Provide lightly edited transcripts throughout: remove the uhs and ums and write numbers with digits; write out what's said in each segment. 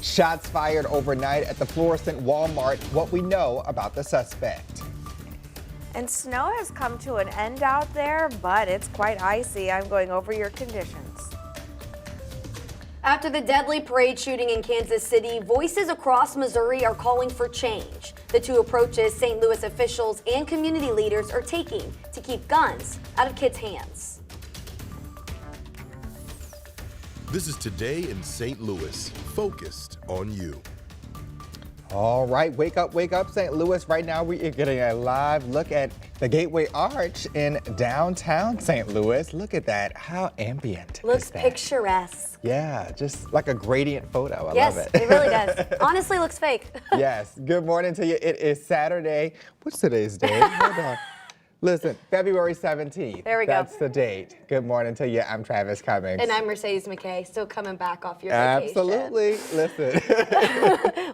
Shots fired overnight at the Florissant Walmart. What we know about the suspect. And snow has come to an end out there, but it's quite icy. I'm going over your conditions. After the deadly parade shooting in Kansas City, voices across Missouri are calling for change. The two approaches St. Louis officials and community leaders are taking to keep guns out of kids' hands. This is Today in St. Louis, focused on you. All right, wake up, St. Louis. Right now we are getting a live look at the Gateway Arch in downtown St. Louis. Look at that, how ambient Looks is that? Picturesque. Yeah, just like a gradient photo. I Yes, love it. it really does. Honestly, looks fake. Yes, good morning to you. It is Saturday. What's today's date? Hold on. Listen, February 17th. There we go. That's the date. Good morning to you. I'm Travis Cummings. And I'm Mercedes McKay, still coming back off your vacation. Absolutely. Listen.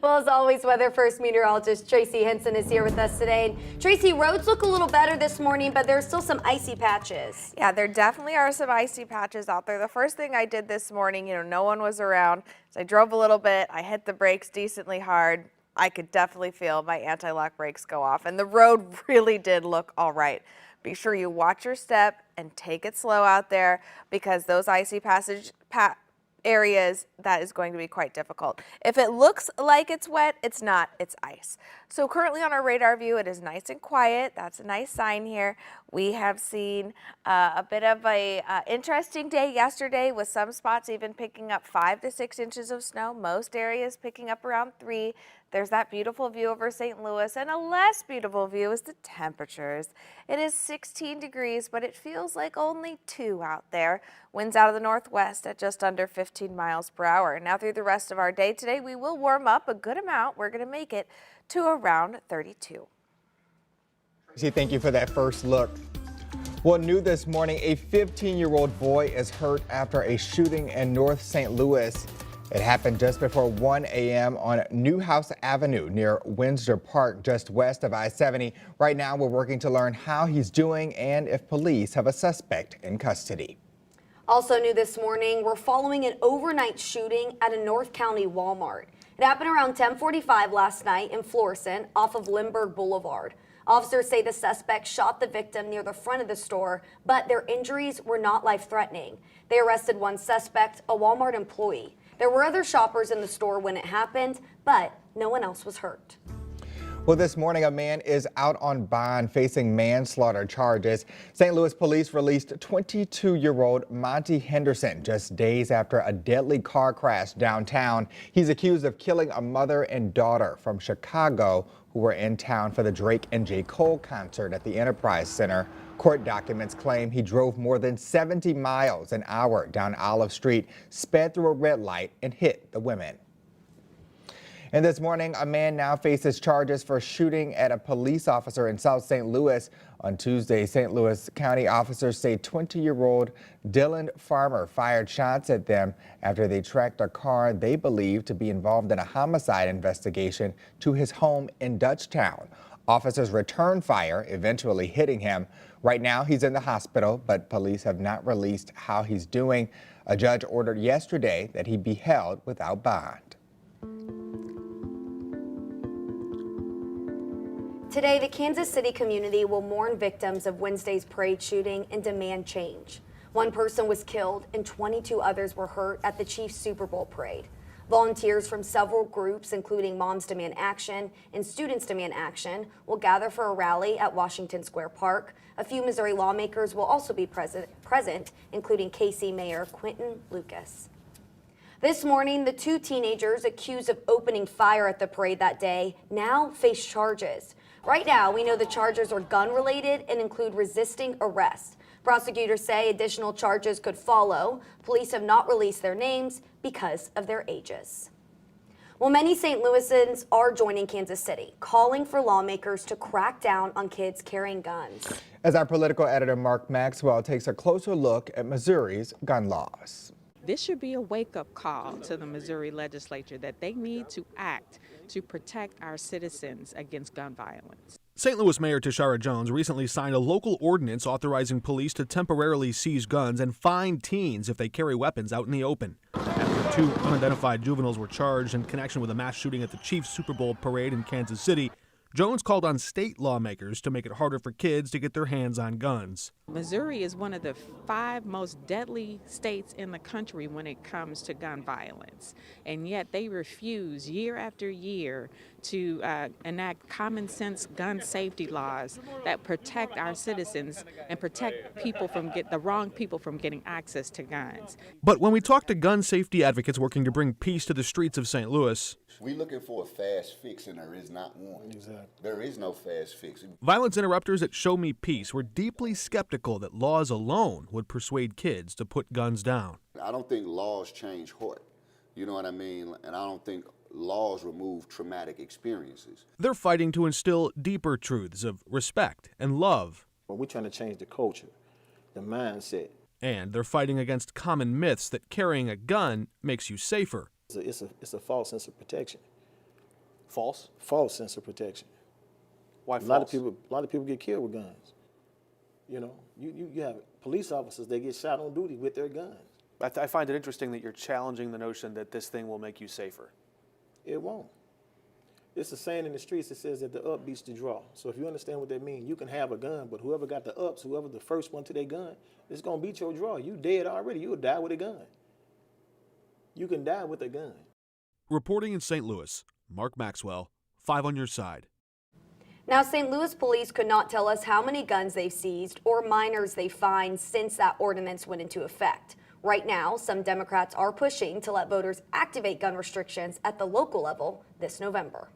Well, as always, Weather First meteorologist Tracy Henson is here with us today. And Tracy, roads look a little better this morning, but there's still some icy patches. Yeah, there definitely are some icy patches out there. The first thing I did this morning, no one was around, so I drove a little bit. I hit the brakes decently hard. I could definitely feel my anti-lock brakes go off, and the road really did look all right. Be sure you watch your step and take it slow out there, because those icy areas, that is going to be quite difficult. If it looks like it's wet, it's not, it's ice. So currently on our radar view, it is nice and quiet. That's a nice sign here. We have seen a bit of a interesting day yesterday, with some spots even picking up 5 to 6 inches of snow. Most areas picking up around 3. There's that beautiful view over St. Louis, and a less beautiful view is the temperatures. It is 16 degrees, but it feels like only 2 out there. Winds out of the northwest at just under 15 miles per hour. Now through the rest of our day today, we will warm up a good amount. We're going to make it to around 32. Thank you for that first look. Well, new this morning, a 15-year-old boy is hurt after a shooting in North St. Louis. It happened just before 1 a.m. on Newhouse Avenue near Windsor Park, just west of I-70. Right now, we're working to learn how he's doing and if police have a suspect in custody. Also new this morning, we're following an overnight shooting at a North County Walmart. It happened around 10:45 last night in Florissant off of Lindbergh Boulevard. Officers say the suspect shot the victim near the front of the store, but their injuries were not life-threatening. They arrested one suspect, a Walmart employee. There were other shoppers in the store when it happened, but no one else was hurt. Well, this morning, a man is out on bond facing manslaughter charges. St. Louis police released 22-year-old Monty Henderson just days after a deadly car crash downtown. He's accused of killing a mother and daughter from Chicago who were in town for the Drake and J. Cole concert at the Enterprise Center. Court documents claim he drove more than 70 miles an hour down Olive Street, sped through a red light, and hit the women. And this morning, a man now faces charges for shooting at a police officer in South St. Louis. On Tuesday, St. Louis County officers say 20-year-old Dylan Farmer fired shots at them after they tracked a car they believe to be involved in a homicide investigation to his home in Dutchtown. Officers returned fire, eventually hitting him. Right now, he's in the hospital, but police have not released how he's doing. A judge ordered yesterday that he be held without bond. Today, the Kansas City community will mourn victims of Wednesday's parade shooting and demand change. One person was killed and 22 others were hurt at the Chiefs Super Bowl parade. Volunteers from several groups, including Moms Demand Action and Students Demand Action, will gather for a rally at Washington Square Park. A few Missouri lawmakers will also be present, including KC Mayor Quentin Lucas. This morning, the 2 teenagers accused of opening fire at the parade that day now face charges. Right now, we know the charges are gun-related and include resisting arrest. Prosecutors say additional charges could follow. Police have not released their names because of their ages. Well, many St. Louisans are joining Kansas City, calling for lawmakers to crack down on kids carrying guns. As our political editor Mark Maxwell takes a closer look at Missouri's gun laws. This should be a wake-up call to the Missouri legislature that they need to act to protect our citizens against gun violence. St. Louis Mayor Tashara Jones recently signed a local ordinance authorizing police to temporarily seize guns and fine teens if they carry weapons out in the open. 2 unidentified juveniles were charged in connection with a mass shooting at the Chiefs Super Bowl parade in Kansas City. Jones called on state lawmakers to make it harder for kids to get their hands on guns. Missouri is one of the 5 most deadly states in the country when it comes to gun violence, and yet they refuse year after year to enact common sense gun safety laws that protect our citizens and protect people from the wrong people from getting access to guns. But when we talk to gun safety advocates working to bring peace to the streets of St. Louis, we're looking for a fast fix, and there is not one. Exactly. There is no fast fix. Violence interrupters at Show Me Peace were deeply skeptical that laws alone would persuade kids to put guns down. I don't think laws change heart. You know what I mean? And I don't think laws remove traumatic experiences. They're fighting to instill deeper truths of respect and love. Well, we're trying to change the culture, the mindset. And they're fighting against common myths that carrying a gun makes you safer. It's a false sense of protection. False? False sense of protection. Why false? A lot of people get killed with guns. You know, you have police officers, they get shot on duty with their guns. I find it interesting that you're challenging the notion that this thing will make you safer. It won't. It's a saying in the streets that says that the up beats the draw. So if you understand what that means, you can have a gun, but whoever got the ups, whoever the first one to their gun, it's going to beat your draw. You dead already. You'll die with a gun. You can die with a gun. Reporting in St. Louis, Mark Maxwell, 5 on your side. Now, St. Louis police could not tell us how many guns they've seized or minors they fined since that ordinance went into effect. Right now, some Democrats are pushing to let voters activate gun restrictions at the local level this November.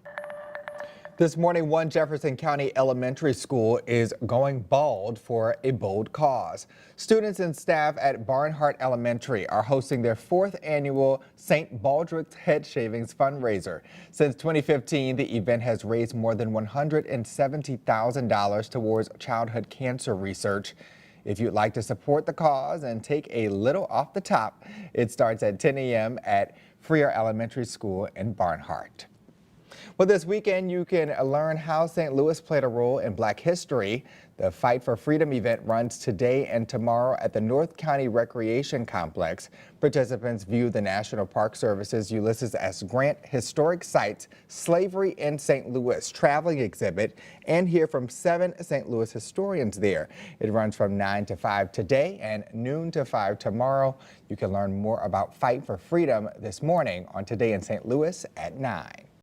This morning, one Jefferson County elementary school is going bald for a bold cause. Students and staff at Barnhart Elementary are hosting their 4th annual St. Baldrick's Head Shavings fundraiser. Since 2015, the event has raised more than $170,000 towards childhood cancer research. If you'd like to support the cause and take a little off the top, it starts at 10 a.m. at Freer Elementary School in Barnhart. Well, this weekend you can learn how St. Louis played a role in Black history. The Fight for Freedom event runs today and tomorrow at the North County Recreation Complex. Participants view the National Park Service's Ulysses S. Grant Historic Sites Slavery in St. Louis traveling exhibit and hear from 7 St. Louis historians there. It runs from 9 to 5 today and noon to 5 tomorrow. You can learn more about Fight for Freedom this morning on Today in St. Louis at 9.